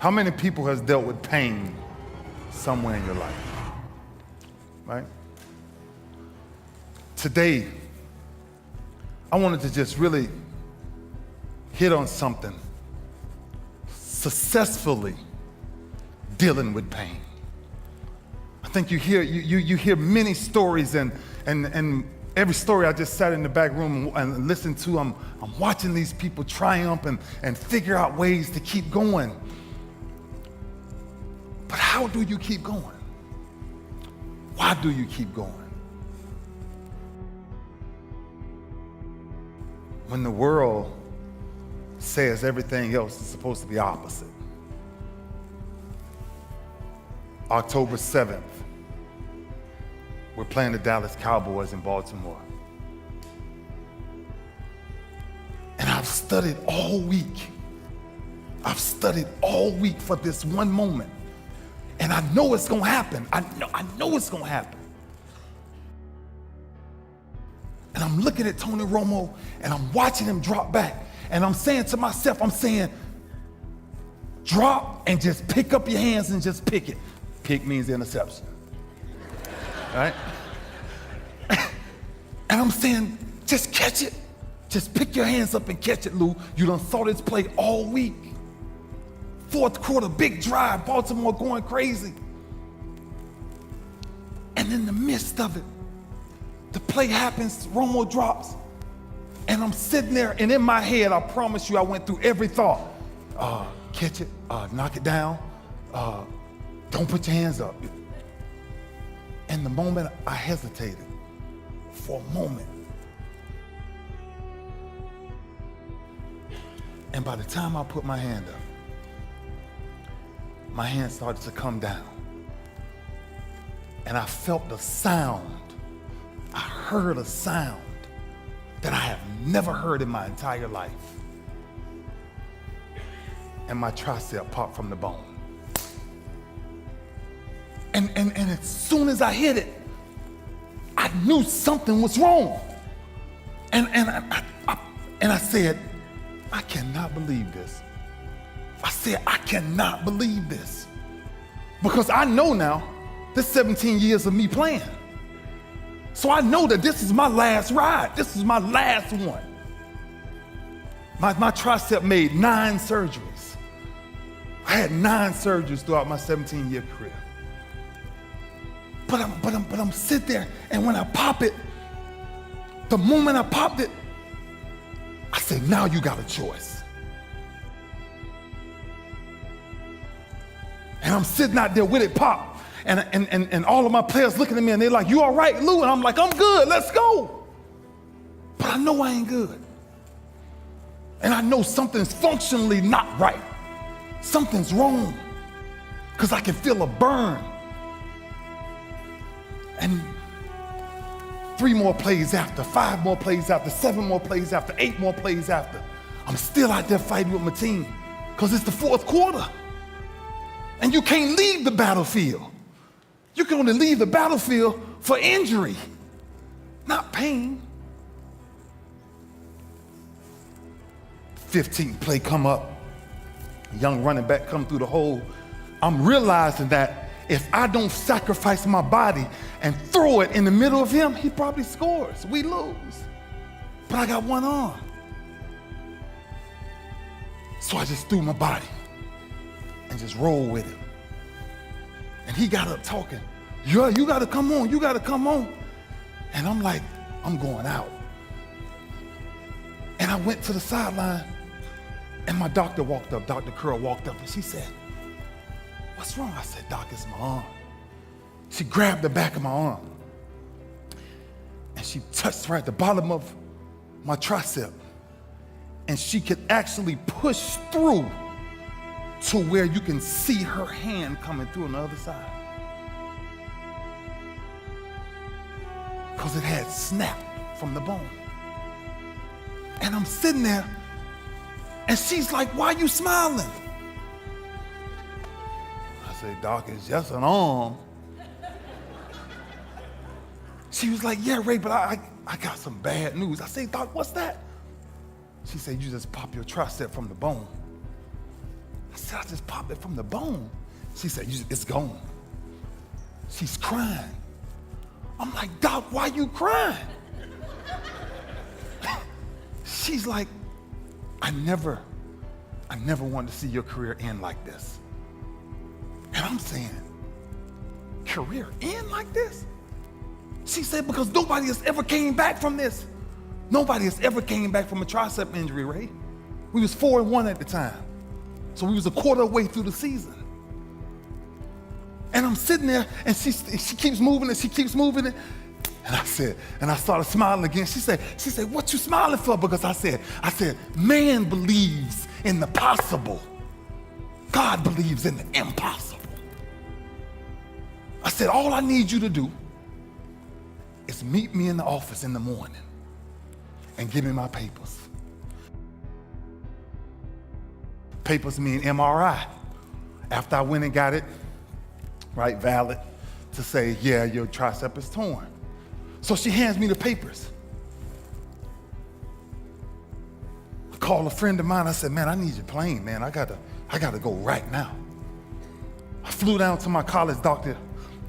How many people has dealt with pain somewhere in your life? Right? Today, I wanted to just really hit on something. Successfully dealing with pain. I think you hear many stories, and every story I just sat in the back room and listened to. I'm watching these people triumph and figure out ways to keep going. But how do you keep going? Why do you keep going? When the world says everything else is supposed to be opposite. October 7th, we're playing the Dallas Cowboys in Baltimore. And I've studied all week. I've studied all week for this one moment. And I know it's gonna happen. I know it's gonna happen. And I'm looking at Tony Romo and I'm watching him drop back. And I'm saying to myself, drop and just pick up your hands and just pick it. Pick means interception. Right? And I'm saying, just catch it. Just pick your hands up and catch it, Lou. You done saw this play all week. Fourth quarter, big drive, Baltimore going crazy. And in the midst of it, the play happens, Romo drops, and I'm sitting there, and in my head, I promise you, I went through every thought. Catch it, knock it down, don't put your hands up. And the moment I hesitated, for a moment, and by the time I put my hand up, my hand started to come down. And I felt the sound. I heard a sound that I have never heard in my entire life. And my tricep popped from the bone. And as soon as I hit it, I knew something was wrong. And I said, I cannot believe this. I said, I cannot believe this. Because I know now, this 17 years of me playing. So I know that this is my last ride. This is my last one. My tricep made 9 surgeries. I had 9 surgeries throughout my 17-year career. But I'm sitting there, and when I pop it, the moment I popped it, I said, now you got a choice. And I'm sitting out there with it pop. And all of my players looking at me and they're like, you all right, Lou? And I'm like, I'm good, let's go. But I know I ain't good. And I know something's functionally not right. Something's wrong. Because I can feel a burn. And 3 more plays after, 5 more plays after, 7 more plays after, 8 more plays after, I'm still out there fighting with my team because it's the 4th quarter. And you can't leave the battlefield. You can only leave the battlefield for injury, not pain. 15th play come up, young running back come through the hole. I'm realizing that if I don't sacrifice my body and throw it in the middle of him, he probably scores. We lose. But I got one arm. So I just threw my body and just rolled with him. And he got up talking, yeah, you gotta come on, you gotta come on. And I'm like, I'm going out. And I went to the sideline and my doctor walked up, Dr. Curl walked up and she said, what's wrong? I said, Doc, it's my arm. She grabbed the back of my arm and she touched right at the bottom of my tricep. And she could actually push through to where you can see her hand coming through on the other side. Because it had snapped from the bone. And I'm sitting there and she's like, why are you smiling? I said, Doc, it's just an arm. She was like, yeah, Ray, but I got some bad news. I said, Doc, what's that? She said, you just pop your tricep from the bone. I said, I just popped it from the bone. She said, it's gone. She's crying. I'm like, Doc, why you crying? She's like, I never wanted to see your career end like this. And I'm saying, career end like this? She said, because nobody has ever came back from this. Nobody has ever came back from a tricep injury, Ray. We was 4-1 at the time. So we was a quarter way through the season. And I'm sitting there, and she keeps moving it, she keeps moving it. And I started smiling again. She said, what you smiling for? Because I said, man believes in the possible. God believes in the impossible. I said, all I need you to do is meet me in the office in the morning and give me my papers. Papers mean MRI. After I went and got it, right, valid, to say, yeah, your tricep is torn. So she hands me the papers. I called a friend of mine. I said, man, I need your plane, man. I gotta go right now. I flew down to my college doctor,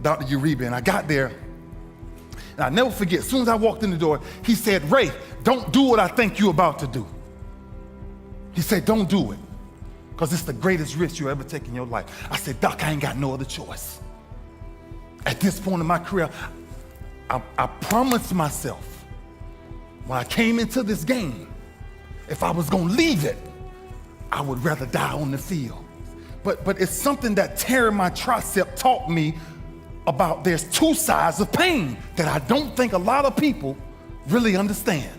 Dr. Uribe, and I got there. And I'll never forget, as soon as I walked in the door, he said, Ray, don't do what I think you're about to do. He said, don't do it, because it's the greatest risk you ever take in your life. I said, Doc, I ain't got no other choice. At this point in my career, I promised myself when I came into this game, if I was gonna leave it, I would rather die on the field. But it's something that tearing my tricep taught me about there's two sides of pain that I don't think a lot of people really understand,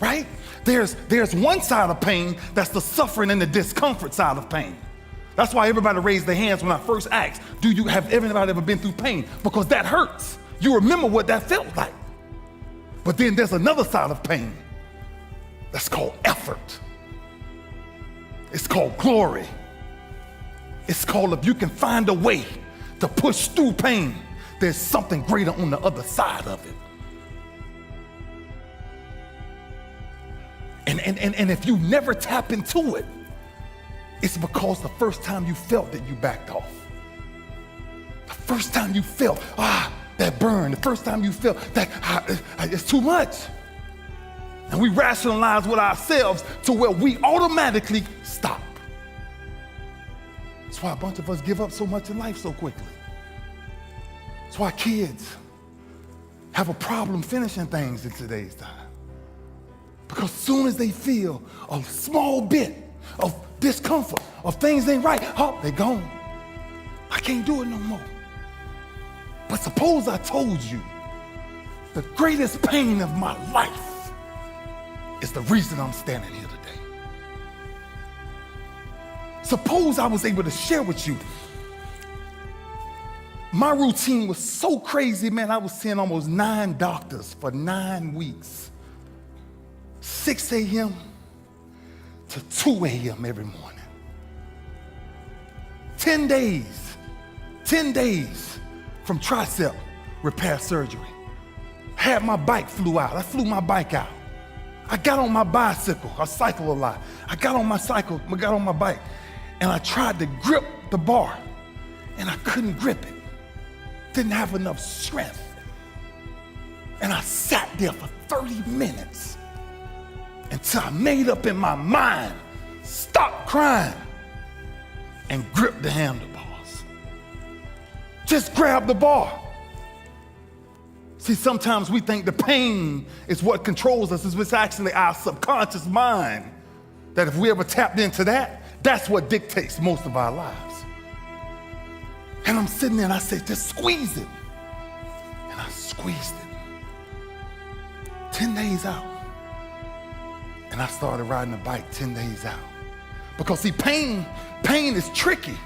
right? There's one side of pain that's the suffering and the discomfort side of pain. That's why everybody raised their hands when I first asked, have everybody ever been through pain? Because that hurts. You remember what that felt like. But then there's another side of pain that's called effort. It's called glory. It's called, if you can find a way to push through pain, there's something greater on the other side of it. And if you never tap into it, it's because the first time you felt it, you backed off. The first time you felt, that burn, the first time you felt that it's too much. And we rationalize with ourselves to where we automatically stop. That's why a bunch of us give up so much in life so quickly. That's why kids have a problem finishing things in today's time. Because as soon as they feel a small bit of discomfort, of things ain't right, they're gone. I can't do it no more. But suppose I told you the greatest pain of my life is the reason I'm standing here today. Suppose I was able to share with you. My routine was so crazy, man. I was seeing almost 9 doctors for 9 weeks. 6 a.m. to 2 a.m. every morning. 10 days from tricep repair surgery. Had my bike flew out. I flew my bike out. I got on my bicycle. I cycle a lot. I got on my bike, and I tried to grip the bar, and I couldn't grip it. Didn't have enough strength. And I sat there for 30 minutes until I made up in my mind, stop crying, and grip the handlebars. Just grab the bar. See, sometimes we think the pain is what controls us. It's actually our subconscious mind that if we ever tapped into that, that's what dictates most of our lives. And I'm sitting there and I said, just squeeze it. And I squeezed it. 10 days out. And I started riding a bike 10 days out. Because see, pain is tricky.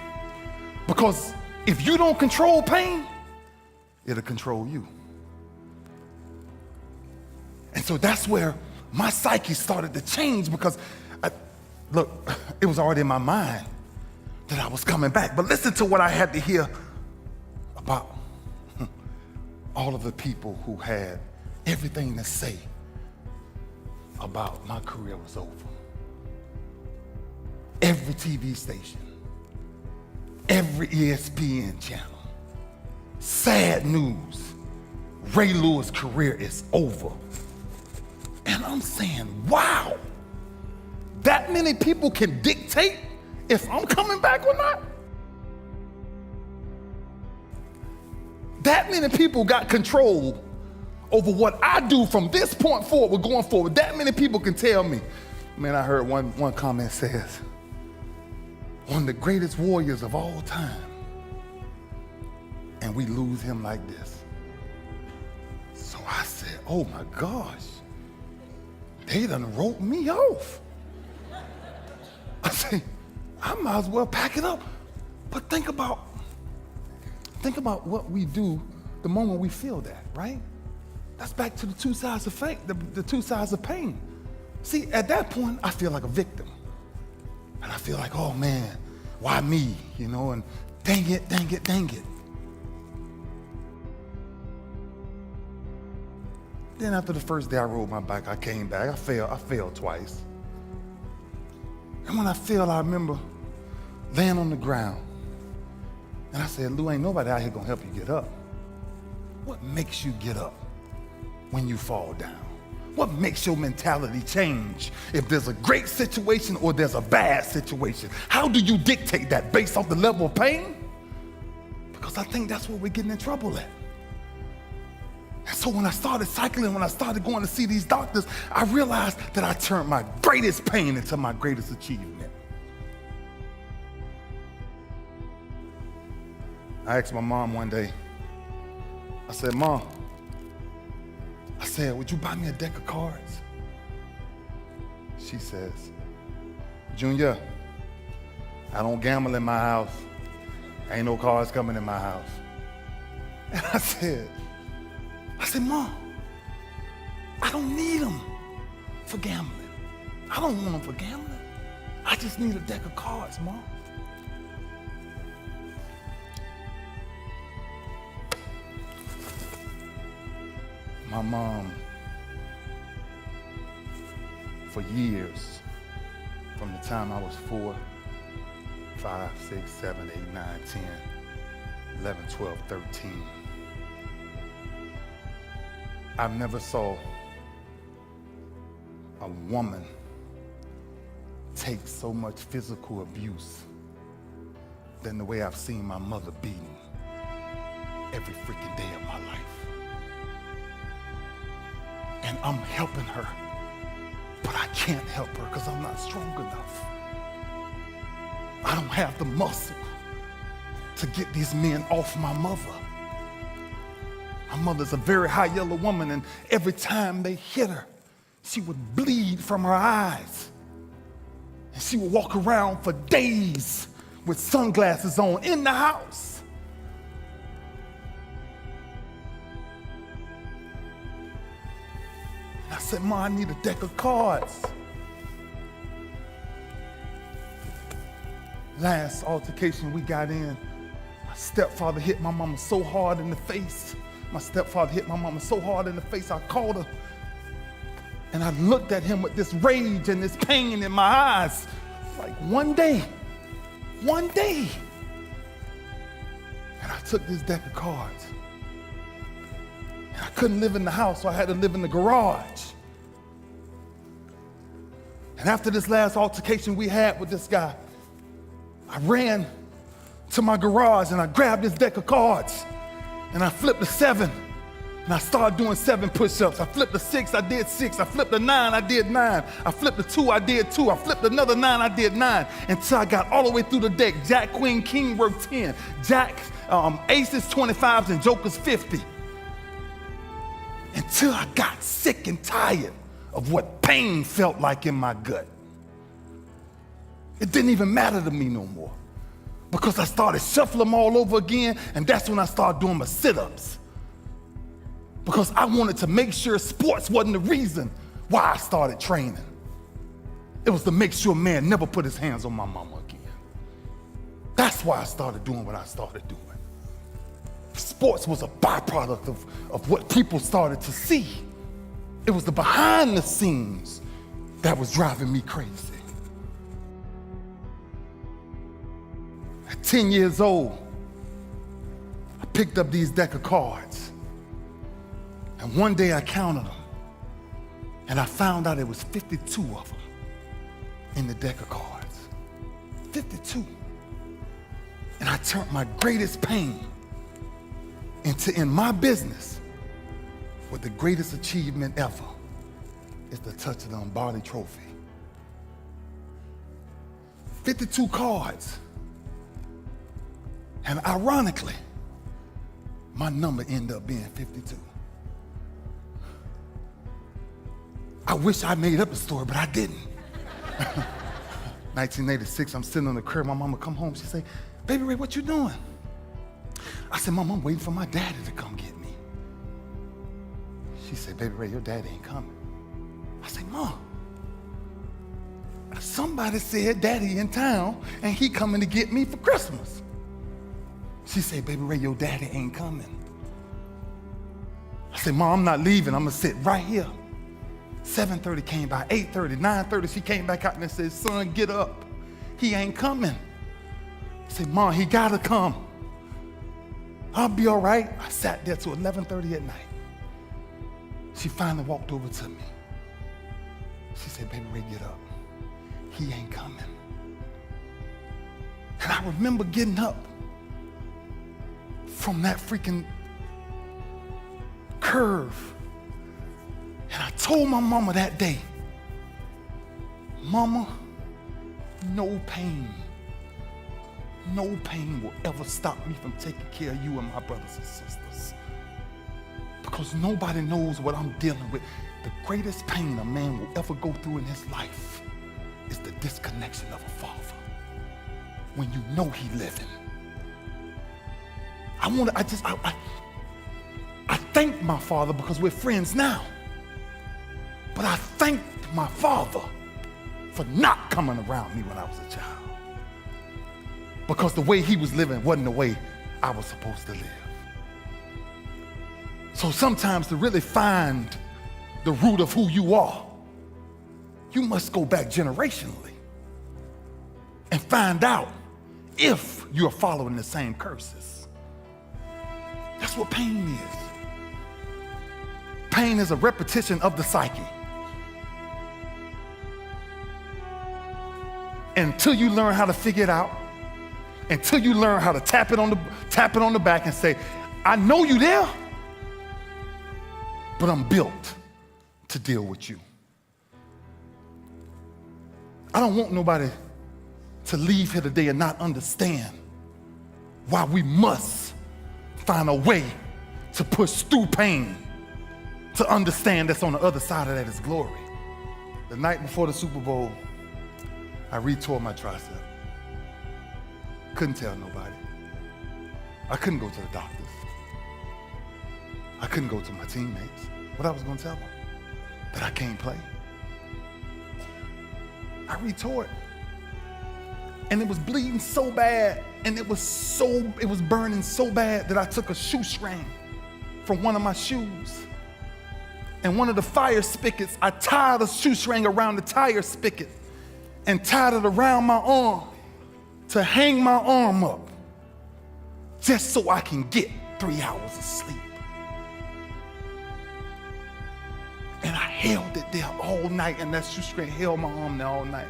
Because if you don't control pain, it'll control you. And so that's where my psyche started to change, because it was already in my mind that I was coming back. But listen to what I had to hear about all of the people who had everything to say about my career was over. every TV station, every ESPN channel. Sad news, Ray Lewis' career is over. And I'm saying, wow, that many people can dictate if I'm coming back or not? That many people got control over what I do from this point forward, going forward. That many people can tell me. Man, I heard one comment says, one of the greatest warriors of all time, and we lose him like this. So I said, oh my gosh, they done wrote me off. I said, I might as well pack it up. But think about what we do the moment we feel that, right? That's back to the two sides of fate, the two sides of pain. See, at that point, I feel like a victim. And I feel like, oh man, why me? You know, and dang it. Then after the first day I rode my bike, I came back. I failed twice. And when I fell, I remember laying on the ground. And I said, Lou, ain't nobody out here gonna help you get up. What makes you get up when you fall down? What makes your mentality change if there's a great situation or there's a bad situation? How do you dictate that based off the level of pain? Because I think that's where we're getting in trouble at. And so when I started cycling, when I started going to see these doctors, I realized that I turned my greatest pain into my greatest achievement. I asked my mom one day, I said, Mom, I said, would you buy me a deck of cards? She says, Junior, I don't gamble in my house. Ain't no cards coming in my house. And I said, Mom, I don't need them for gambling. I don't want them for gambling. I just need a deck of cards, Mom. My mom, for years, from the time I was 4, 5, 6, 7, 8, 9, 10, 11, 12, 13, I never saw a woman take so much physical abuse than the way I've seen my mother beaten every freaking day of my life. And I'm helping her, but I can't help her because I'm not strong enough. I don't have the muscle to get these men off my mother. My mother's a very high yellow woman, and every time they hit her, she would bleed from her eyes. And she would walk around for days with sunglasses on in the house. I said, Ma, I need a deck of cards. Last altercation we got in, my stepfather hit my mama so hard in the face. I called her, and I looked at him with this rage and this pain in my eyes. Like one day. And I took this deck of cards. And I couldn't live in the house, so I had to live in the garage. And after this last altercation we had with this guy, I ran to my garage and I grabbed this deck of cards and I flipped a 7 and I started doing 7 push-ups. I flipped a 6, I did 6. I flipped a 9, I did 9. I flipped a 2, I did 2. I flipped another 9, I did 9. Until I got all the way through the deck. Jack, Queen, King worked 10. Jack, Aces 25s and Jokers 50. Until I got sick and tired of what pain felt like in my gut. It didn't even matter to me no more because I started shuffling them all over again, and that's when I started doing my sit-ups because I wanted to make sure sports wasn't the reason why I started training. It was to make sure man never put his hands on my mama again. That's why I started doing what I started doing. Sports was a byproduct of what people started to see. It was the behind the scenes that was driving me crazy. At 10 years old, I picked up these deck of cards. And one day I counted them. And I found out it was 52 of them in the deck of cards. 52. And I turned my greatest pain into, in my business, what the greatest achievement ever is the touch of the Lombardi trophy. 52 cards. And ironically, my number ended up being 52. I wish I made up a story, but I didn't. 1986, I'm sitting on the crib. My mama come home. She say, "Baby Ray, what you doing?" I said, "Mom, I'm waiting for my daddy to come get me." She said, "Baby Ray, your daddy ain't coming." I said, "Mom, somebody said daddy in town and he coming to get me for Christmas." She said, "Baby Ray, your daddy ain't coming." I said, "Mom, I'm not leaving. I'm gonna sit right here." 7:30 came by, 8:30, 9:30, she came back out and said, "Son, get up. He ain't coming." I said, "Mom, he gotta come. I'll be all right." I sat there till 11:30 at night. She finally walked over to me. She said, "Baby Ray, get up. He ain't coming." And I remember getting up from that freaking curve. And I told my mama that day, "Mama, no pain will ever stop me from taking care of you and my brothers and sisters. Because nobody knows what I'm dealing with. The greatest pain a man will ever go through in his life is the disconnection of a father. When you know he living." I thank my father because we're friends now. But I thanked my father for not coming around me when I was a child. Because the way he was living wasn't the way I was supposed to live. So sometimes to really find the root of who you are, you must go back generationally and find out if you're following the same curses. That's what pain is. Pain is a repetition of the psyche. Until you learn how to figure it out, until you learn how to tap it on the back and say, "I know you there, but I'm built to deal with you." I don't want nobody to leave here today and not understand why we must find a way to push through pain to understand that's on the other side of that is glory. The night before the Super Bowl, I re-tore my tricep. Couldn't tell nobody. I couldn't go to the doctors. I couldn't go to my teammates. What I was gonna tell them? That I can't play. I re-tore it. And it was bleeding so bad, and it was burning so bad that I took a shoestring from one of my shoes. And one of the fire spigots, I tied a shoestring around the tire spigot and tied it around my arm to hang my arm up just so I can get 3 hours of sleep. And I held it there all night, and that shoestring held my arm there all night.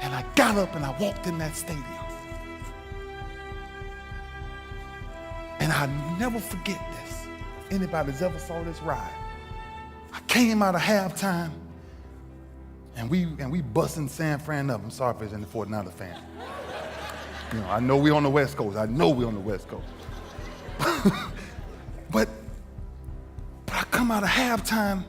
And I got up and I walked in that stadium. And I never forget this. If anybody's ever saw this ride, I came out of halftime, and we busting San Fran up. I'm sorry if there's any 49er fan. You know, I know we on the West Coast. But I come out of halftime,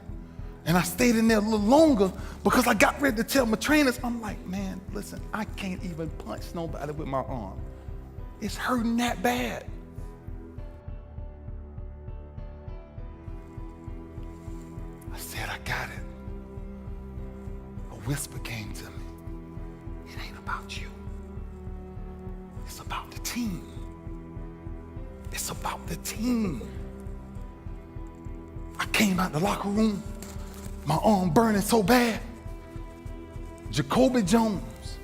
and I stayed in there a little longer because I got ready to tell my trainers, I'm like, "Man, listen, I can't even punch nobody with my arm. It's hurting that bad." I said, "I got it." A whisper came to me. "It ain't about you. It's about the team. It's about the team." I came out the locker room, my arm burning so bad. Jacoby Jones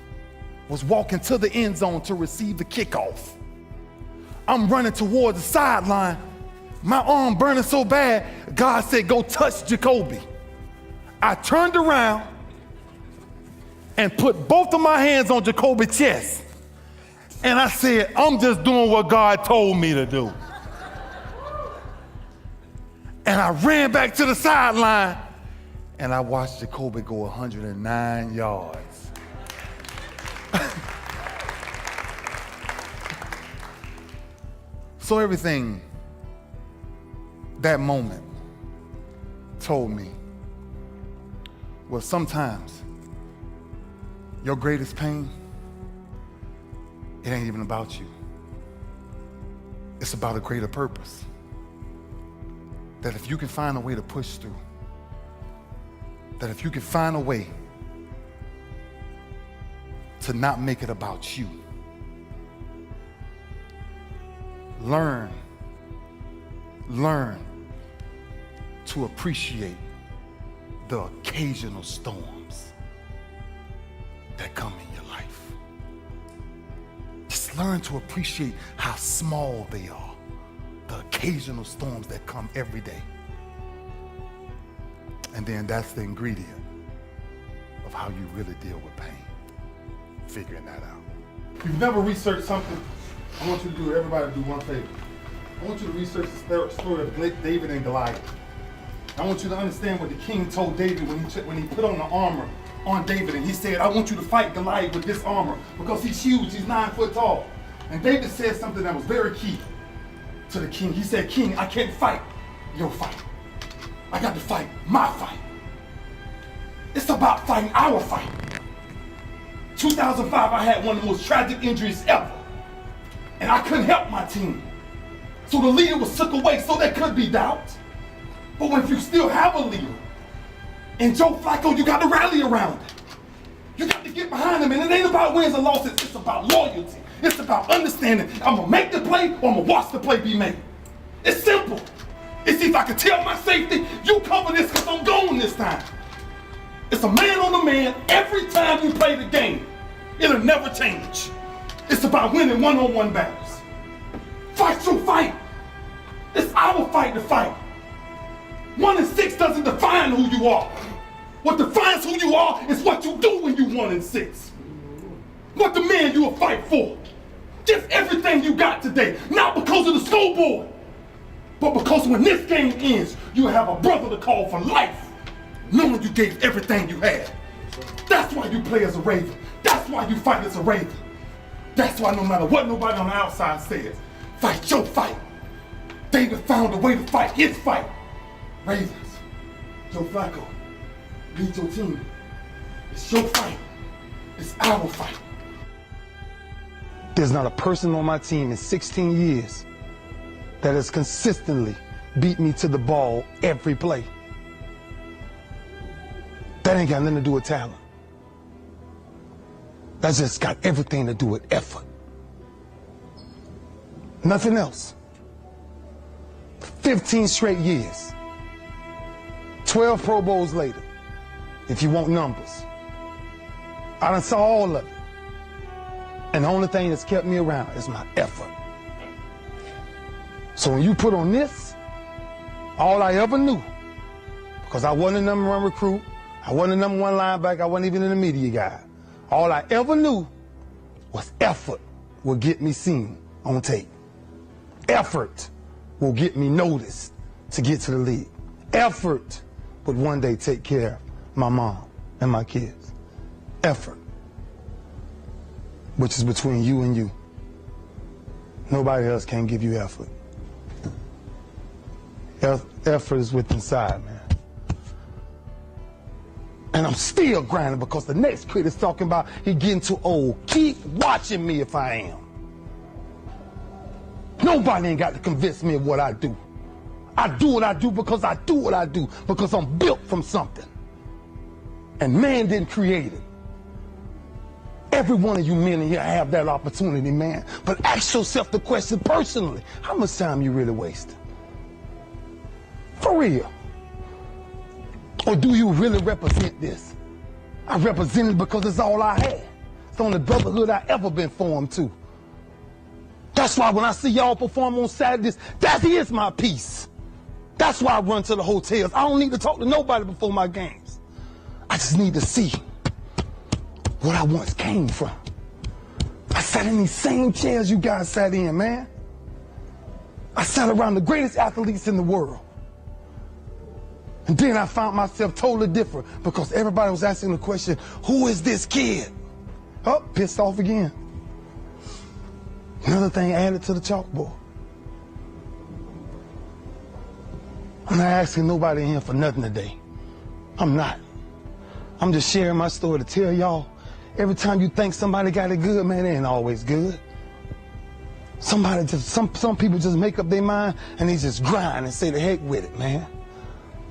was walking to the end zone to receive the kickoff. I'm running towards the sideline. My arm burning so bad, God said, go touch Jacoby. I turned around and put both of my hands on Jacoby's chest. And I said, I'm just doing what God told me to do. And I ran back to the sideline and I watched Jacoby go 109 yards. So everything that moment told me was sometimes your greatest pain, it ain't even about you. It's about a greater purpose. That if you can find a way to push through, that if you can find a way to not make it about you, learn to appreciate the occasional storms that come in your life. Just learn to appreciate how small they are, the occasional storms that come every day. And then that's the ingredient of how you really deal with pain, figuring that out. If you've never researched something, I want you to do, everybody do one favor. I want you to research the story of David and Goliath. I want you to understand what the king told David when he put on the armor on David, and he said, I want you to fight Goliath with this armor because he's huge, he's 9 foot tall. And David said something that was very key to the king. He said, King, I can't fight your fight. I got to fight my fight. It's about fighting our fight. 2005, I had one of the most tragic injuries ever. And I couldn't help my team. So the leader was took away, so there could be doubt. But if you still have a leader, and Joe Flacco, you got to rally around it. You got to get behind him, and it ain't about wins and losses, it's about loyalty. It's about understanding, I'm gonna make the play, or I'm gonna watch the play be made. It's simple. It's if I can tell my safety, you cover this because I'm going this time. It's a man on a man every time you play the game. It'll never change. It's about winning one-on-one battles. Fight your fight. It's our fight to fight. 1 and 6 doesn't define who you are. What defines who you are is what you do when you 1 and 6. What the man you will fight for. Give everything you got today, not because of the scoreboard, but because when this game ends, you have a brother to call for life, knowing you gave everything you had. That's why you play as a Raven. That's why you fight as a Raven. That's why no matter what nobody on the outside says, fight your fight. David found a way to fight his fight. Ravens, Joe Flacco, lead your team. It's your fight. It's our fight. There's not a person on my team in 16 years that has consistently beat me to the ball every play. That ain't got nothing to do with talent. That's just got everything to do with effort. Nothing else. 15 straight years. 12 Pro Bowls later, if you want numbers. I done saw all of it. And the only thing that's kept me around is my effort. So when you put on this, all I ever knew, because I wasn't the #1 recruit, I wasn't the #1 linebacker, I wasn't even in the media guy. All I ever knew was effort will get me seen on tape. Effort will get me noticed to get to the league. Effort would one day take care of my mom and my kids. Effort, which is between you and you. Nobody else can give you effort. Effort is within inside, man. And I'm still grinding because the next kid is talking about he getting too old. Keep watching me if I am. Nobody ain't got to convince me of what I do. I do what I do because I do what I do, because I'm built from something. And man didn't create it. Every one of you men in here have that opportunity, man. But ask yourself the question personally, how much time you really wasting? For real. Or do you really represent this? I represent it because it's all I had. the only brotherhood I ever been formed to. That's why when I see y'all perform on Saturdays, that is my peace. That's why I run to the hotels. I don't need to talk to nobody before my games. I just need to see what I once came from. I sat in these same chairs you guys sat in, man. I sat around the greatest athletes in the world. And then I found myself totally different because everybody was asking the question, who is this kid? Oh, pissed off again. Another thing added to the chalkboard. I'm not asking nobody in here for nothing today. I'm not. I'm just sharing my story to tell y'all, every time you think somebody got it good, man, it ain't always good. Some people just make up their mind and they just grind and say the heck with it, man.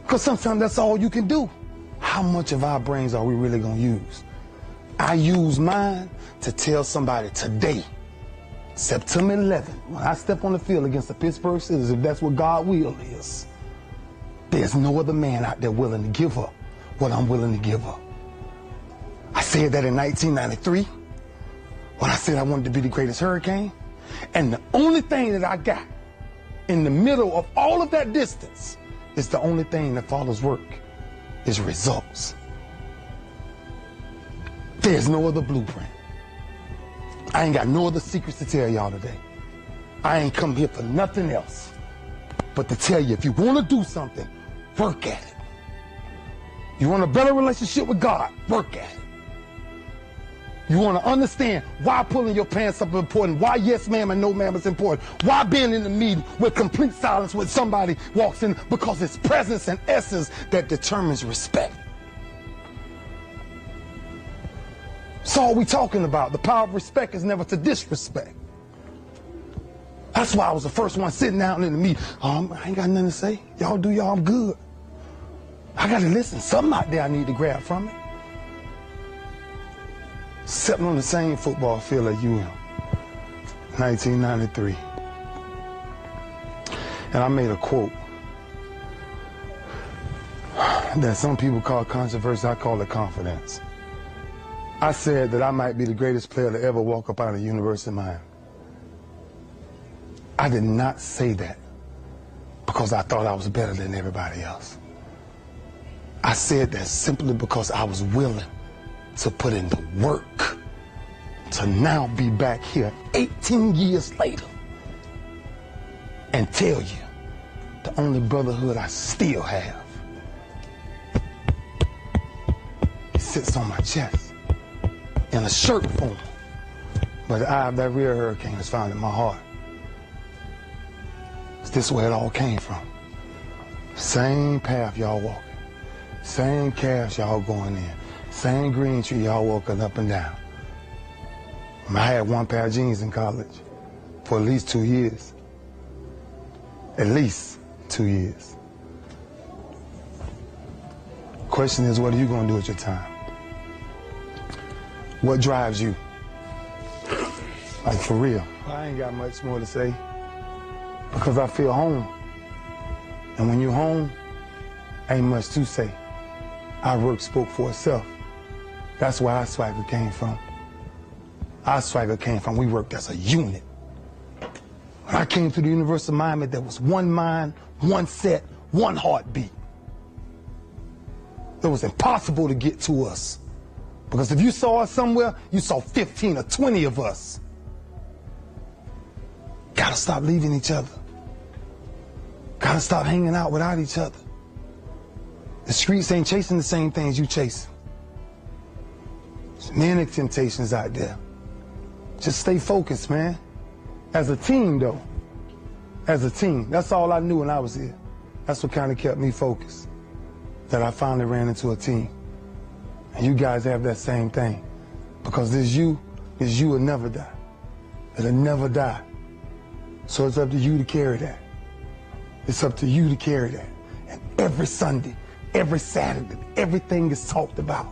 Because sometimes that's all you can do. How much of our brains are we really gonna use? I use mine to tell somebody today, September 11th, when I step on the field against the Pittsburgh Steelers, if that's what God's will is, there's no other man out there willing to give up what I'm willing to give up. I said that in 1993, when I said I wanted to be the greatest Hurricane, and the only thing that I got in the middle of all of that distance is the only thing that follows work is results. There's no other blueprint. I ain't got no other secrets to tell y'all today. I ain't come here for nothing else but to tell you, if you want to do something, work at it. You want a better relationship with God, work at it. You want to understand why pulling your pants up is important, why yes ma'am and no ma'am is important, why being in the meeting with complete silence when somebody walks in, because it's presence and essence that determines respect. That's all we talking about. The power of respect is never to disrespect. That's why I was the first one sitting down in the meeting. I ain't got nothing to say. Y'all do y'all, I'm good. I got to listen. Something out there I need to grab from it. Sitting on the same football field as you in 1993. And I made a quote that some people call controversy. I call it confidence. I said that I might be the greatest player to ever walk up out of the University of Miami. I did not say that because I thought I was better than everybody else. I said that simply because I was willing to put in the work to now be back here 18 years later and tell you the only brotherhood I still have. It sits on my chest in a shirt form, but the eye of that real hurricane is found in my heart. Is this where it all came from? Same path y'all walking, same calves y'all going in, same green tree y'all walking up and down. I had one pair of jeans in college for at least 2 years. At least 2 years. Question is, what are you going to do with your time? What drives you? Like, for real. I ain't got much more to say because I feel home. And when you're home, ain't much to say. Our work spoke for itself. That's where our swagger came from. Our swagger came from, we worked as a unit. When I came to the University of Miami, there was one mind, one set, one heartbeat. It was impossible to get to us. Because if you saw us somewhere, you saw 15 or 20 of us. Gotta stop leaving each other. Gotta stop hanging out without each other. The streets ain't chasing the same things you chasing. There's many temptations out there. Just stay focused, man. As a team, though. As a team. That's all I knew when I was here. That's what kind of kept me focused. That I finally ran into a team. And you guys have that same thing. Because this you will never die. It'll never die. So it's up to you to carry that. It's up to you to carry that. And every Sunday, every Saturday, everything is talked about.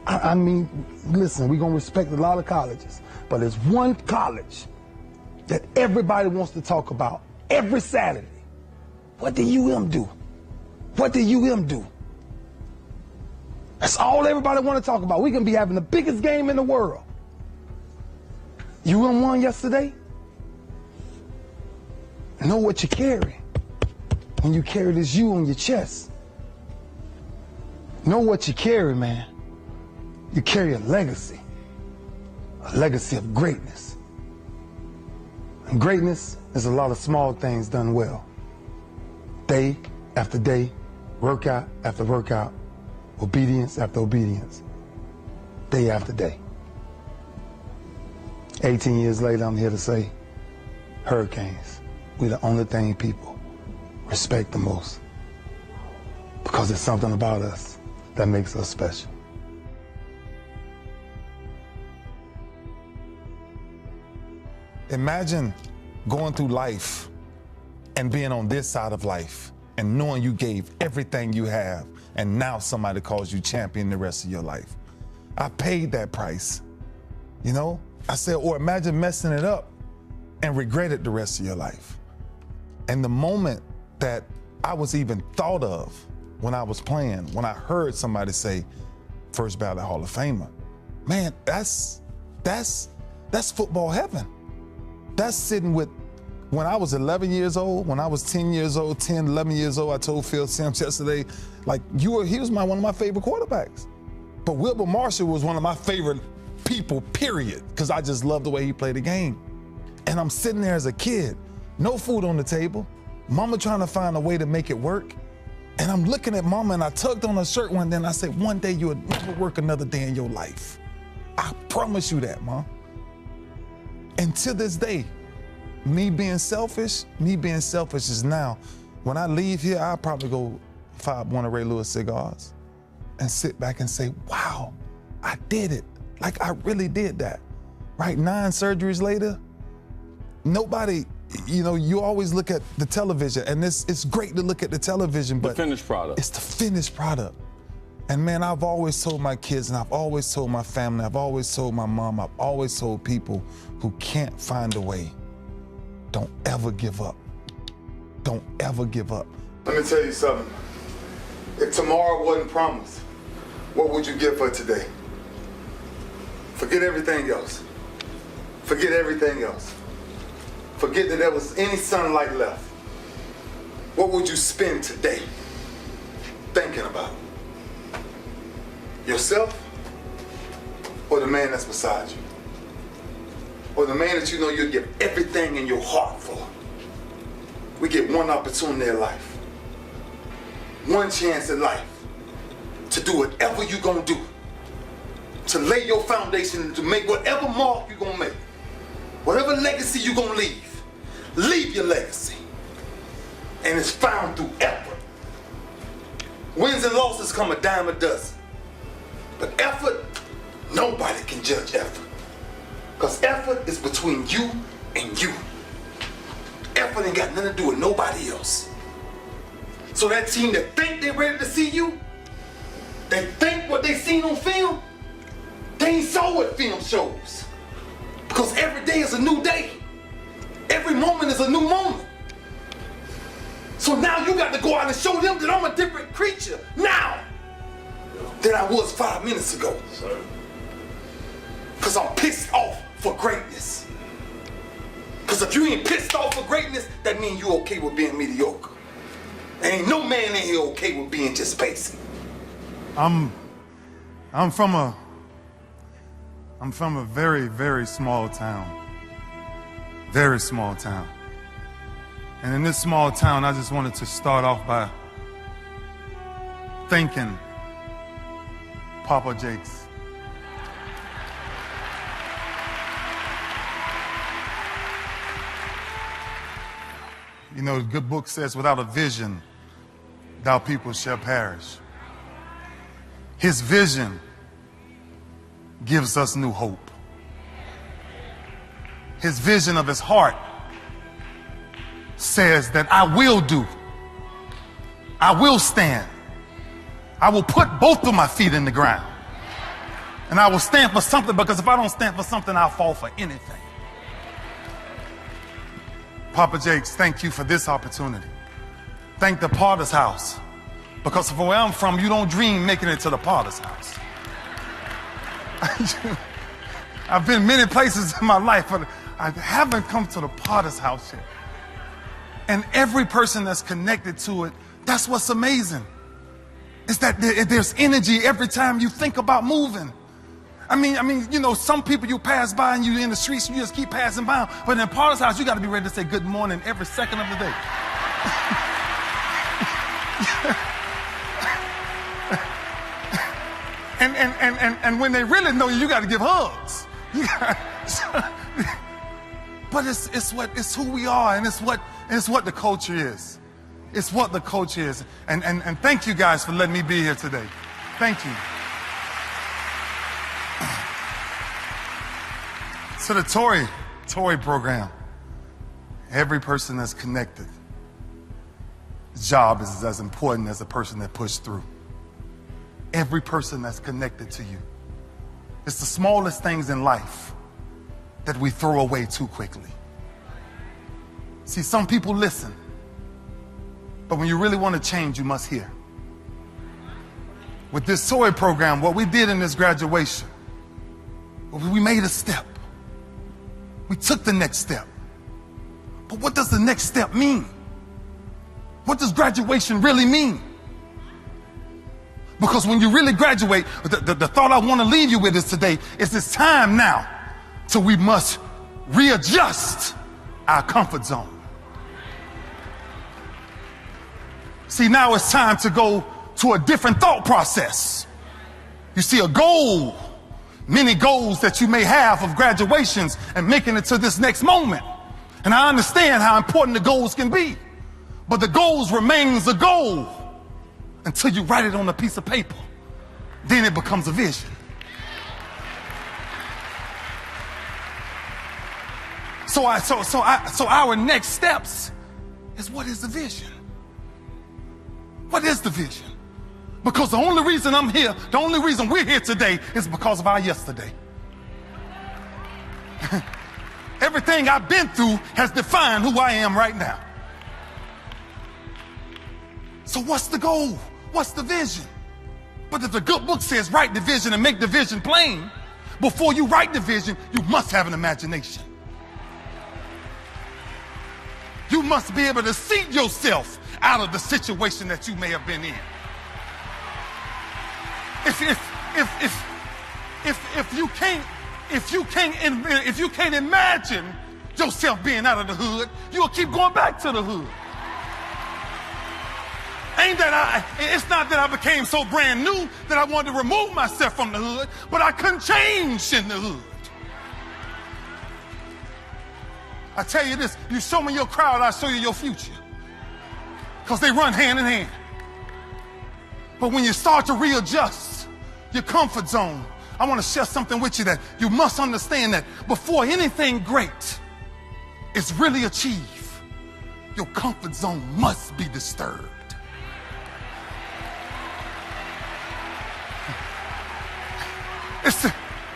I mean, listen, we're going to respect a lot of colleges, but there's one college that everybody wants to talk about every Saturday. What do UM do? What do UM do? That's all everybody want to talk about. We can be having the biggest game in the world. You won yesterday? Know what you carry when you carry this you on your chest. Know what you carry, man. You carry a legacy of greatness. And greatness is a lot of small things done well. Day after day, workout after workout, obedience after obedience, day after day. 18 years later, I'm here to say, Hurricanes, we're the only thing people respect the most, because there's something about us that makes us special. Imagine going through life and being on this side of life and knowing you gave everything you have, and now somebody calls you champion the rest of your life. I paid that price, you know? I said, or imagine messing it up and regret it the rest of your life. And the moment that I was even thought of when I was playing, when I heard somebody say, first ballot Hall of Famer, man, that's football heaven. That's sitting with, when I was 11 years old, when I was 10 years old, 10, 11 years old, I told Phil Simms yesterday, like, he was one of my favorite quarterbacks. But Wilbur Marshall was one of my favorite people, period, because I just loved the way he played the game. And I'm sitting there as a kid, no food on the table, mama trying to find a way to make it work. And I'm looking at mama, and I tugged on her shirt one day and I said, one day you'll never work another day in your life. I promise you that, Mom. And to this day, me being selfish is now, when I leave here, I'll probably go find one of Ray Lewis cigars and sit back and say, wow, I did it. Like, I really did that, right? 9 surgeries later, nobody, you know, you always look at the television, and it's great to look at the television, but the finished product. It's the finished product. And man, I've always told my kids, and I've always told my family, I've always told my mom, I've always told people who can't find a way, don't ever give up. Don't ever give up. Let me tell you something. If tomorrow wasn't promised, what would you give for today? Forget everything else. Forget everything else. Forget that there was any sunlight left. What would you spend today thinking about? Yourself, or the man that's beside you? Or the man that you know you'll give everything in your heart for? We get one opportunity in life, one chance in life to do whatever you're gonna do, to lay your foundation, to make whatever mark you're gonna make, whatever legacy you're gonna leave your legacy. And it's found through effort. Wins and losses come a dime a dozen. But effort, nobody can judge effort. Because effort is between you and you. Effort ain't got nothing to do with nobody else. So that team that think they're ready to see you, they think what they seen on film, they ain't saw what film shows. Because every day is a new day. Every moment is a new moment. So now you got to go out and show them that I'm a different creature now than I was 5 minutes ago. Because I'm pissed off for greatness. Because if you ain't pissed off for greatness, that means you okay with being mediocre. Ain't no man in here okay with being just basic. I'm from a very, very small town. Very small town. And in this small town, I just wanted to start off by thanking Papa Jakes. You know, the good book says, without a vision, thou people shall perish. His vision gives us new hope. His vision of his heart says that I will do. I will stand. I will put both of my feet in the ground. And I will stand for something, because if I don't stand for something, I'll fall for anything. Papa Jakes, thank you for this opportunity. Thank the Potter's House, because from where I'm from, you don't dream making it to the Potter's House. I've been many places in my life, but I haven't come to the Potter's house yet. And every person that's connected to it, that's what's amazing. Is that there's energy every time you think about moving. I mean, you know, some people you pass by and you're in the streets, you just keep passing by. But in Potter's house, you got to be ready to say good morning every second of the day. And when they really know you, you got to give hugs. But it's who we are, and it's what the culture is. It's what the culture is. And thank you guys for letting me be here today. Thank you. So the Tory program, every person that's connected, job is as important as the person that pushed through. Every person that's connected to you. It's the smallest things in life that we throw away too quickly. See, some people listen, but when you really want to change, you must hear. With this Tory program, what we did in this graduation, we made a step. We took the next step. But what does the next step mean? What does graduation really mean? Because when you really graduate, the thought I want to leave you with is today, is it's time now till we must readjust our comfort zone. See, now it's time to go to a different thought process. You see, a goal, many goals that you may have of graduations and making it to this next moment. And I understand how important the goals can be, but the goals remains a goal until you write it on a piece of paper. Then it becomes a vision. So our next steps is, what is the vision? What is the vision? Because the only reason I'm here, the only reason we're here today is because of our yesterday. Everything I've been through has defined who I am right now. So what's the goal? What's the vision? But if the good book says write the vision and make the vision plain, before you write the vision, you must have an imagination. You must be able to see yourself out of the situation that you may have been in. If you can't imagine yourself being out of the hood, you'll keep going back to the hood. It's not that I became so brand new that I wanted to remove myself from the hood, but I couldn't change in the hood. I tell you this, you show me your crowd, I show you your future. Because they run hand in hand. But when you start to readjust your comfort zone, I want to share something with you that you must understand, that before anything great is really achieved, your comfort zone must be disturbed.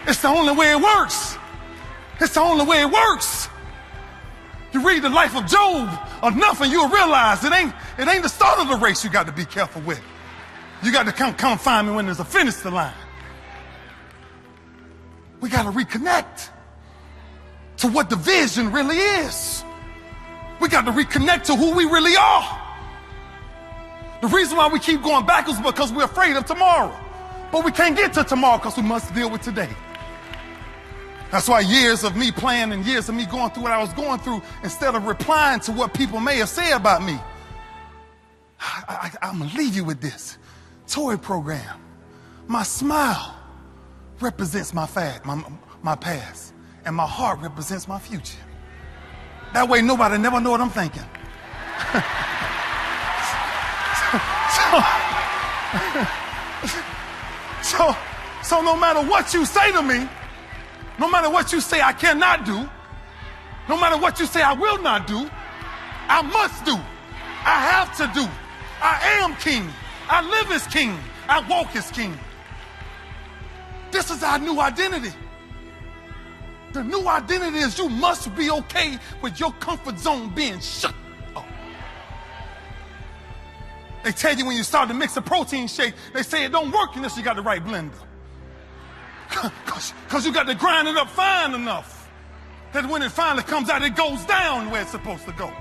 It's the only way it works. It's the only way it works. You read the life of Job enough and you'll realize it ain't the start of the race you got to be careful with. You got to come find me when there's a finish line. We got to reconnect to what the vision really is. We got to reconnect to who we really are. The reason why we keep going backwards is because we're afraid of tomorrow. But we can't get to tomorrow because we must deal with today. That's why years of me playing and years of me going through what I was going through, instead of replying to what people may have said about me, I'm going to leave you with this. Toy program. My smile represents my past, and my heart represents my future. That way nobody never know what I'm thinking. So no matter what you say to me, no matter what you say I cannot do, no matter what you say I will not do, I must do. I have to do. I am king. I live as king. I walk as king. This is our new identity. The new identity is you must be okay with your comfort zone being shut up. They tell you when you start to mix a protein shake, they say it don't work unless you got the right blender. Because you got to grind it up fine enough that when it finally comes out, it goes down where it's supposed to go.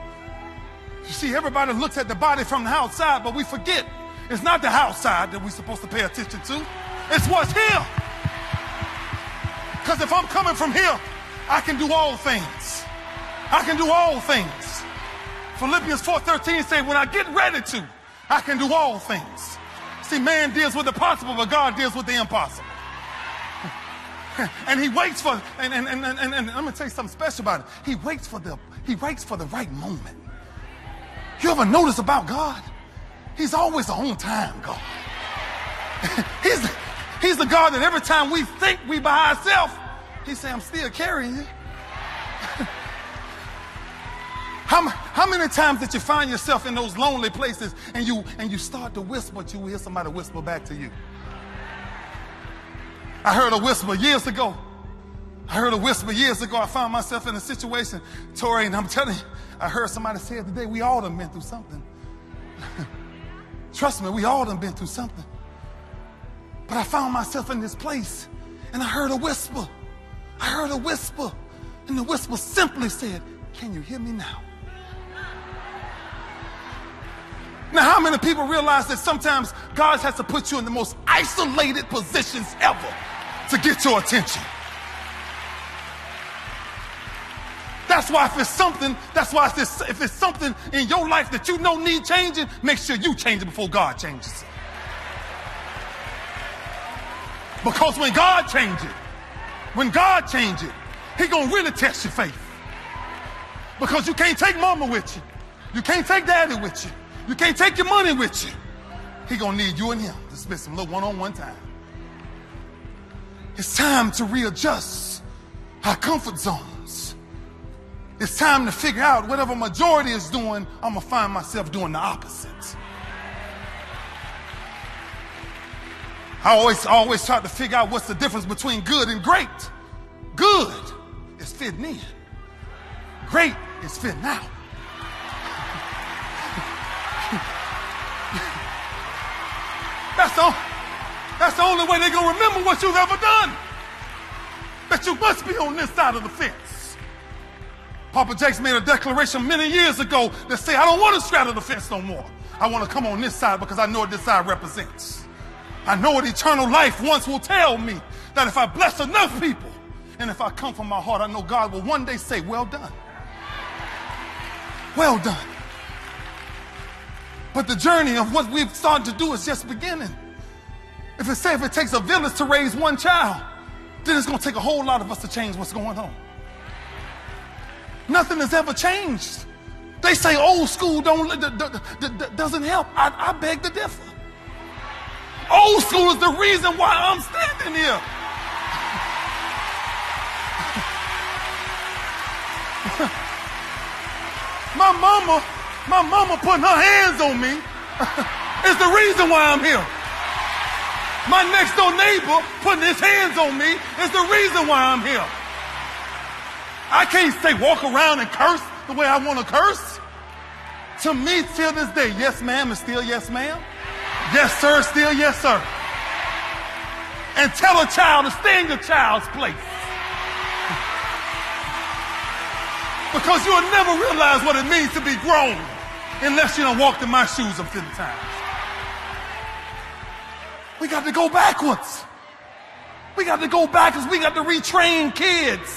You see, everybody looks at the body from the outside, but we forget it's not the outside that we're supposed to pay attention to. It's what's here. Because if I'm coming from here, I can do all things. I can do all things. Philippians 4:13 says, when I get ready to, I can do all things. See, man deals with the possible, but God deals with the impossible. And he waits for, and I'm gonna tell you something special about it. He waits for the right moment. You ever notice about God? He's always an on-time God. He's the God that every time we think we by ourselves, he say, I'm still carrying you. How many times did you find yourself in those lonely places and you start to whisper, but you hear somebody whisper back to you? I heard a whisper years ago. I found myself in a situation, Tori, and I'm telling you, I heard somebody say it today, we all done been through something. Trust me, we all done been through something. But I found myself in this place and I heard a whisper. And the whisper simply said, can you hear me now? Now, how many people realize that sometimes God has to put you in the most isolated positions ever to get your attention? That's why if it's something in your life that you know need changing, make sure you change it before God changes it. Because when God changes, he gonna really test your faith. Because you can't take mama with you. You can't take daddy with you. You can't take your money with you. He gonna need you and him to spend some little one-on-one time. It's time to readjust our comfort zones. It's time to figure out whatever majority is doing, I'm gonna find myself doing the opposite. I always try to figure out what's the difference between good and great. Good is fitting in. Great is fitting out. That's the only way they're going to remember what you've ever done. That you must be on this side of the fence. Papa Jake's made a declaration many years ago that said, I don't want to straddle the fence no more. I want to come on this side because I know what this side represents. I know what eternal life once will tell me, that if I bless enough people and if I come from my heart, I know God will one day say, well done. Well done. But the journey of what we've started to do is just beginning. If it takes a village to raise one child, then it's going to take a whole lot of us to change what's going on. Nothing has ever changed. They say old school doesn't help. I beg to differ. Old school is the reason why I'm standing here. My mama putting her hands on me is the reason why I'm here. My next door neighbor putting his hands on me is the reason why I'm here. I can't say walk around and curse the way I want to curse. To me, till this day, yes ma'am is still yes ma'am. Yes sir, still yes sir. And tell a child to stay in your child's place. Because you'll never realize what it means to be grown unless you done walked in my shoes a few times. We got to go backwards. We got to go backwards. We got to retrain kids.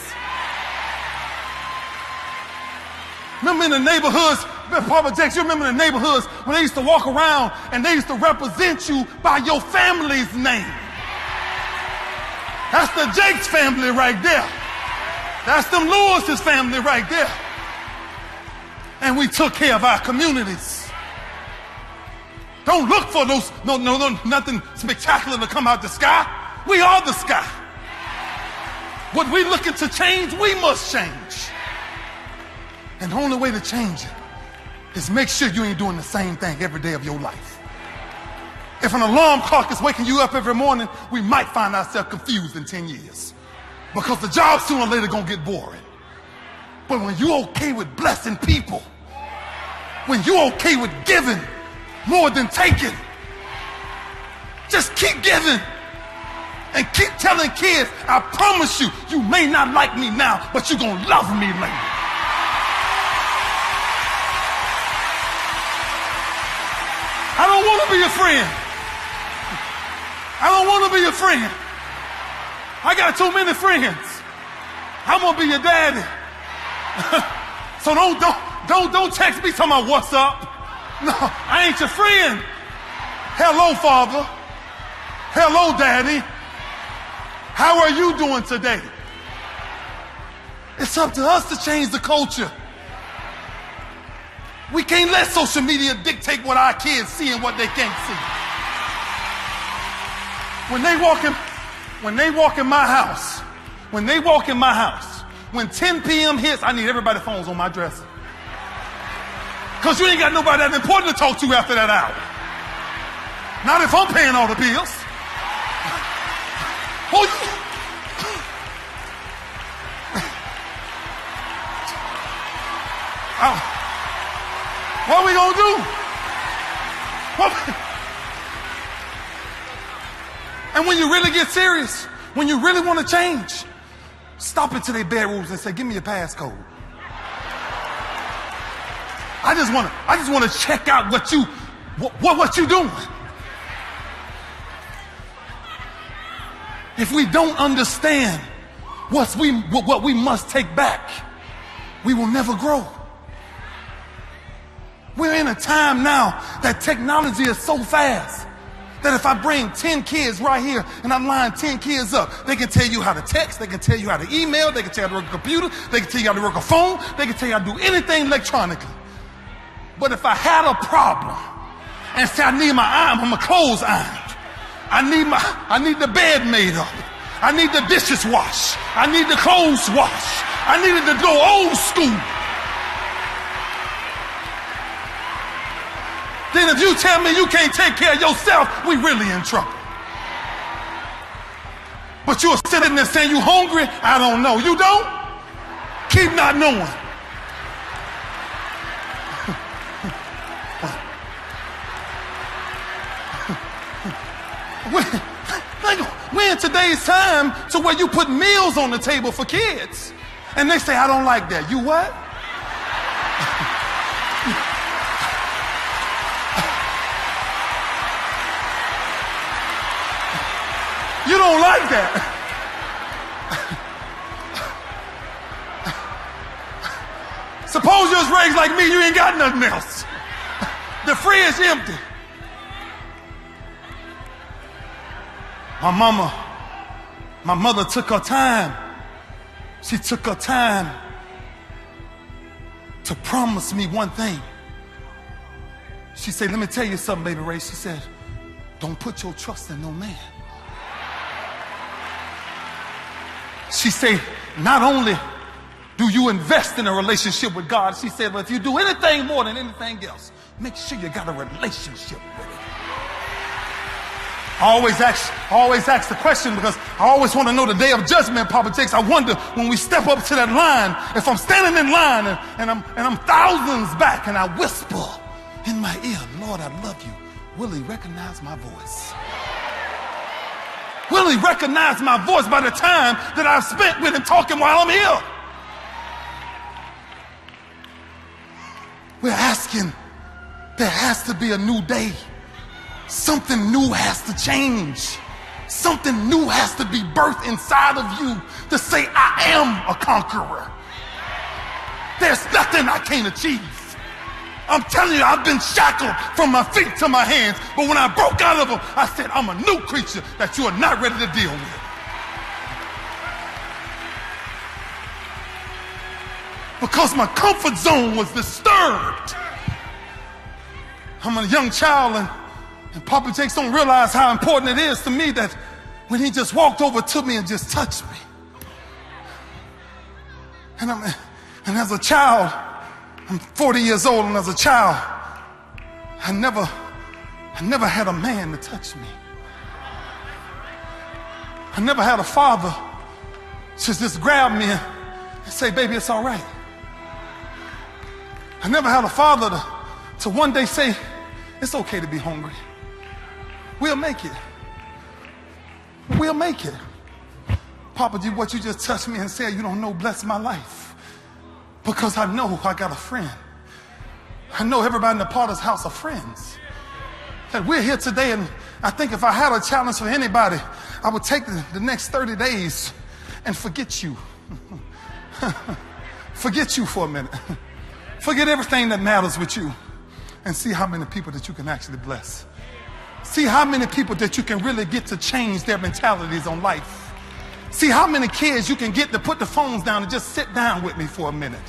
Remember in the neighborhoods, Papa Jakes, you remember in the neighborhoods when they used to walk around and they used to represent you by your family's name. That's the Jakes family right there. That's them Lewis's family right there. And we took care of our communities. Don't look for those, nothing spectacular to come out the sky. We are the sky. What we looking to change, we must change. And the only way to change it is make sure you ain't doing the same thing every day of your life. If an alarm clock is waking you up every morning, we might find ourselves confused in 10 years. Because the job sooner or later gonna get boring. But when you're okay with blessing people, when you're okay with giving more than taking, just keep giving And keep telling kids, I promise you, you may not like me now, but you're going to love me later. I don't want to be your friend. I don't want to be your friend. I got too many friends. I'm going to be your daddy. So don't text me talking about what's up. No, I ain't your friend. Hello, Father. Hello, Daddy. How are you doing today? It's up to us to change the culture. We can't let social media dictate what our kids see and what they can't see. When they walk in my house, when 10 p.m. hits, I need everybody's phones on my dresser. Because you ain't got nobody that important to talk to after that hour. Not if I'm paying all the bills. Oh, what are we going to do? And when you really get serious, when you really want to change, stop into their bedrooms and say, give me your passcode. I just want to check out what you doing. If we don't understand what we must take back, we will never grow. We're in a time now that technology is so fast that if I bring 10 kids right here and I line 10 kids up, they can tell you how to text, they can tell you how to email, they can tell you how to work a computer, they can tell you how to work a phone, they can tell you how to do anything electronically. But if I had a problem and say I need my clothes ironed, I need the bed made up, I need the dishes washed, I need the clothes washed, I needed to go old school. Then if you tell me you can't take care of yourself, we really in trouble. But you're sitting there saying you hungry? I don't know. You don't? Keep not knowing. We're in today's time to where you put meals on the table for kids. And they say, I don't like that. You what? You don't like that. Suppose you was raised like me, you ain't got nothing else. The fridge empty. My mother took her time. She took her time to promise me one thing. She said, let me tell you something, baby Ray. She said, don't put your trust in no man. She said, not only do you invest in a relationship with God, she said, but if you do anything more than anything else, make sure you got a relationship with Him. I always ask the question because I always want to know the day of judgment, Papa Jakes. I wonder when we step up to that line, if I'm standing in line and I'm thousands back and I whisper in my ear, Lord, I love you, will He recognize my voice? Will He recognize my voice by the time that I've spent with Him talking while I'm here? We're asking, there has to be a new day. Something new has to change. Something new has to be birthed inside of you to say, I am a conqueror. There's nothing I can't achieve. I'm telling you, I've been shackled from my feet to my hands, but when I broke out of them, I said, I'm a new creature that you are not ready to deal with. Because my comfort zone was disturbed. I'm a young child, and Papa Jakes don't realize how important it is to me that when he just walked over to me and just touched me. And as a child, I'm 40 years old, and as a child, I never had a man to touch me. I never had a father to just grab me and say, baby, it's all right. I never had a father to one day say, it's okay to be hungry. We'll make it. We'll make it. Papa, what you just touched me and said, you don't know, bless my life. Because I know I got a friend. I know everybody in the Potter's house are friends. That we're here today, and I think if I had a challenge for anybody, I would take the next 30 days and forget you. Forget you for a minute. Forget everything that matters with you and see how many people that you can actually bless. See how many people that you can really get to change their mentalities on life. See how many kids you can get to put the phones down and just sit down with me for a minute.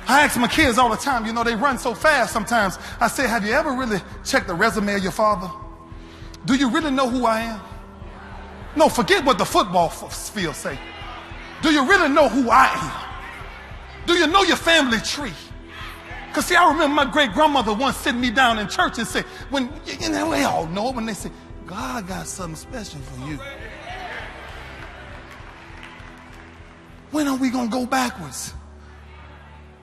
I ask my kids all the time, you know, they run so fast sometimes. I say, have you ever really checked the resume of your father? Do you really know who I am? No, forget what the football field say. Do you really know who I am? Do you know your family tree? Because see, I remember my great-grandmother once sitting me down in church and said, when, you know, they all know when they say, God got something special for you. When are we going to go backwards?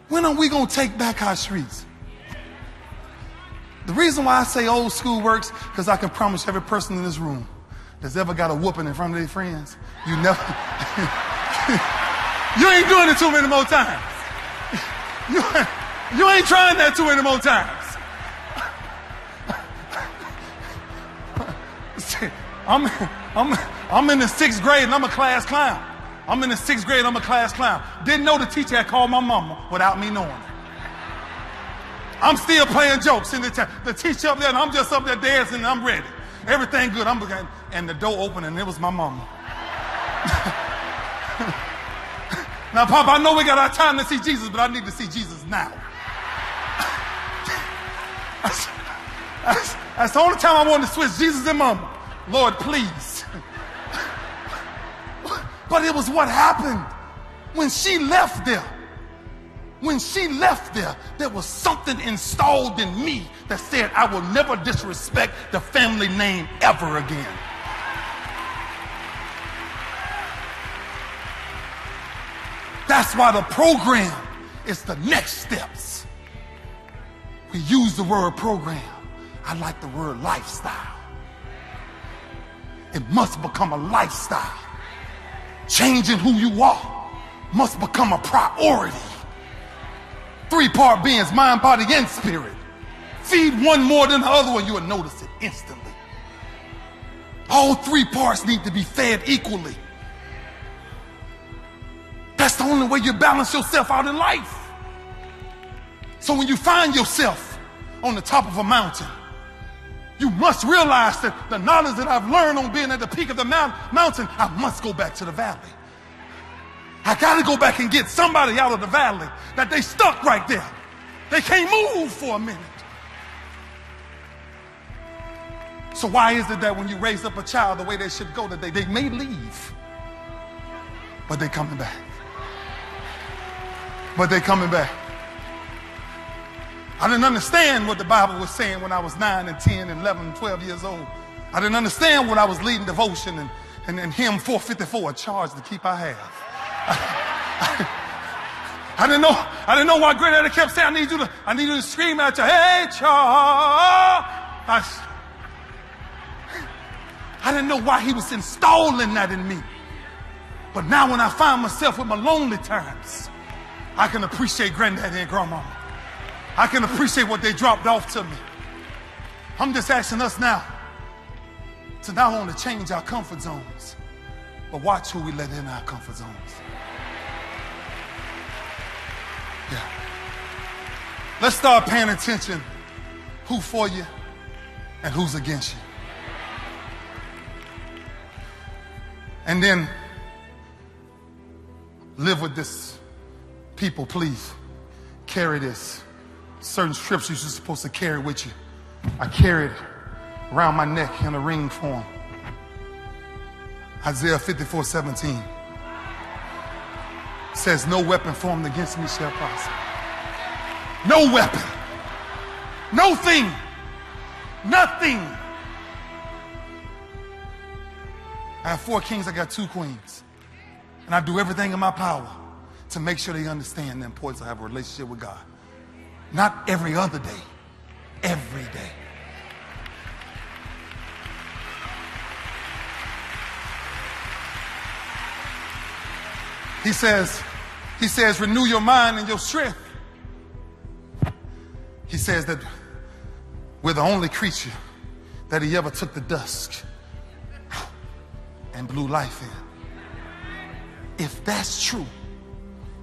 When are we going to take back our streets? The reason why I say old school works, because I can promise every person in this room that's ever got a whooping in front of their friends, you never, you ain't doing it too many more times. You ain't trying that too many more times. See, I'm in the 6th grade and I'm a class clown. I'm in the 6th grade, I'm a class clown. Didn't know the teacher had called my mama without me knowing. I'm still playing jokes in the teacher up there, and I'm just up there dancing, and I'm ready. Everything good. And the door opened, and it was my mama. Now, Papa, I know we got our time to see Jesus, but I need to see Jesus now. That's the only time I wanted to switch Jesus and Mama. Lord, please. But it was what happened when she left there. When she left there was something installed in me that said, I will never disrespect the family name ever again. That's why the program is the next steps. We use the word program. I like the word lifestyle. It must become a lifestyle. Changing who you are must become a priority. 3-part beings, mind, body, and spirit. Feed one more than the other one, you will notice it instantly. All 3 parts need to be fed equally. That's the only way you balance yourself out in life. So when you find yourself on the top of a mountain, you must realize that the knowledge that I've learned on being at the peak of the mountain, I must go back to the valley. I got to go back and get somebody out of the valley that they stuck right there. They can't move for a minute. So why is it that when you raise up a child the way they should go, that they may leave, but they're coming back? But they're coming back. I didn't understand what the Bible was saying when I was 9 and 10 and 11 and 12 years old. I didn't understand when I was leading devotion and hymn 454, a charge to keep I have. I didn't know why Great Daddy kept saying, I need you to scream at you, hey, child. I didn't know why he was installing that in me. But now when I find myself with my lonely times, I can appreciate Granddaddy and Grandmama. I can appreciate what they dropped off to me. I'm just asking us now to not only change our comfort zones, but watch who we let in our comfort zones. Yeah. Let's start paying attention who for you and who's against you. And then live with this. People, please carry this. Certain scriptures you're supposed to carry with you. I carried around my neck in a ring form. Isaiah 54:17 says, no weapon formed against me shall prosper. No weapon. No thing. Nothing. I have 4 kings, I got 2 queens. And I do everything in my power to make sure they understand the importance of having a relationship with God. Not every other day, every day. He says, renew your mind and your strength. He says that we're the only creature that he ever took the dust and blew life in. If that's true,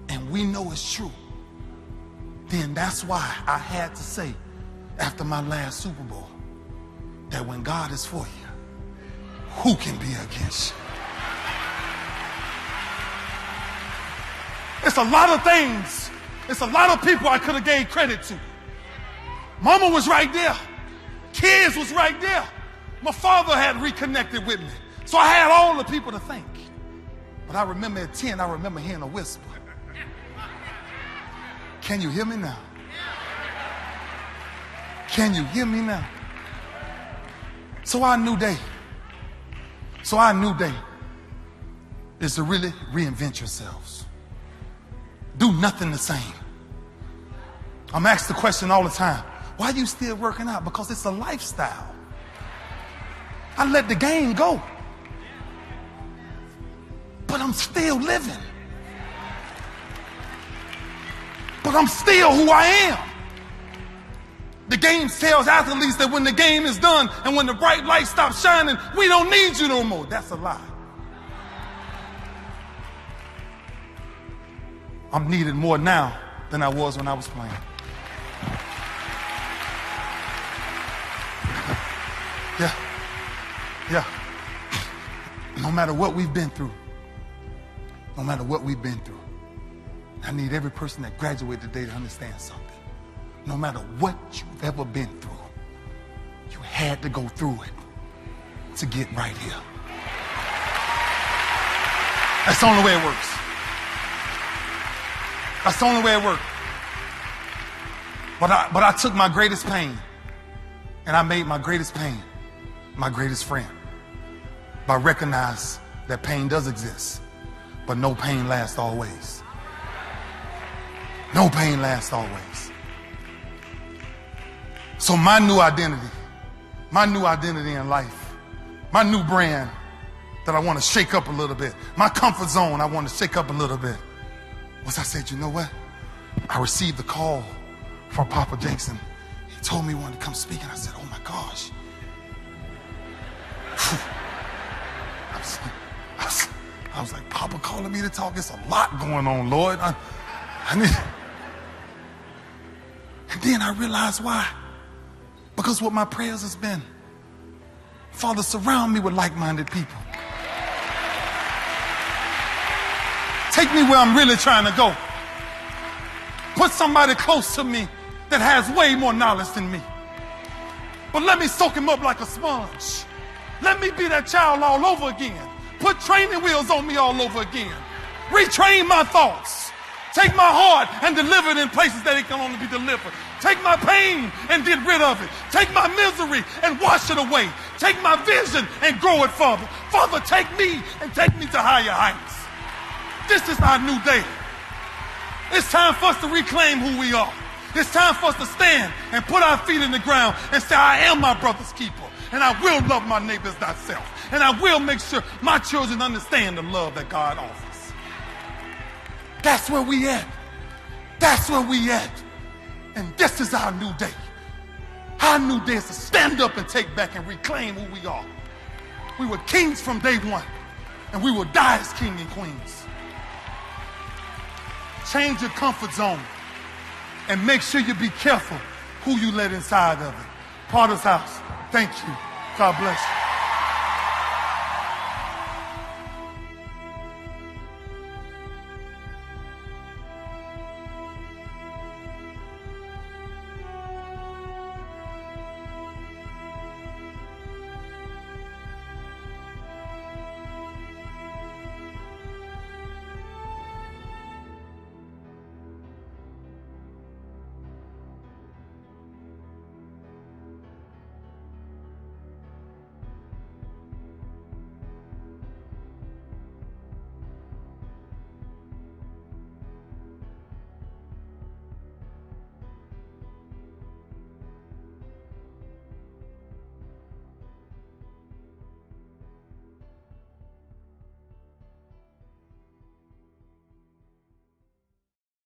and we know it's true, then that's why I had to say after my last Super Bowl that when God is for you, who can be against you? It's a lot of things. It's a lot of people I could have gave credit to. Mama was right there. Kids was right there. My father had reconnected with me. So I had all the people to thank. But I remember at 10, I remember hearing a whisper. Can you hear me now? Can you hear me now? So our new day is to really reinvent yourselves. Do nothing the same. I'm asked the question all the time, why are you still working out? Because it's a lifestyle. I let the game go, but I'm still living. But I'm still who I am. The game tells athletes that when the game is done and when the bright light stops shining, we don't need you no more. That's a lie. I'm needed more now than I was when I was playing. Yeah. No matter what we've been through, I need every person that graduated today to understand something. No matter what you've ever been through, you had to go through it to get right here. That's the only way it works. That's the only way it works. But I took my greatest pain and I made my greatest pain my greatest friend by recognizing that pain does exist, but no pain lasts always. No pain lasts always. So my new identity in life, my new brand that I want to shake up a little bit, my comfort zone I want to shake up a little bit, was I said, you know what? I received a call from Papa Jackson. He told me he wanted to come speak, and I said, oh my gosh. I was like, Papa calling me to talk. It's a lot going on, Lord. I need. And then I realized why. Because what my prayers has been, Father, surround me with like-minded people. Take me where I'm really trying to go. Put somebody close to me that has way more knowledge than me. But let me soak him up like a sponge. Let me be that child all over again. Put training wheels on me all over again. Retrain my thoughts. Take my heart and deliver it in places that it can only be delivered. Take my pain and get rid of it. Take my misery and wash it away. Take my vision and grow it further. Father, take me and take me to higher heights. This is our new day. It's time for us to reclaim who we are. It's time for us to stand and put our feet in the ground and say, I am my brother's keeper. And I will love my neighbors thyself. And I will make sure my children understand the love that God offers. That's where we at. That's where we at. And this is our new day. Our new day is to stand up and take back and reclaim who we are. We were kings from day one, and we will die as king and queens. Change your comfort zone and make sure you be careful who you let inside of it. Potter's house, thank you. God bless you.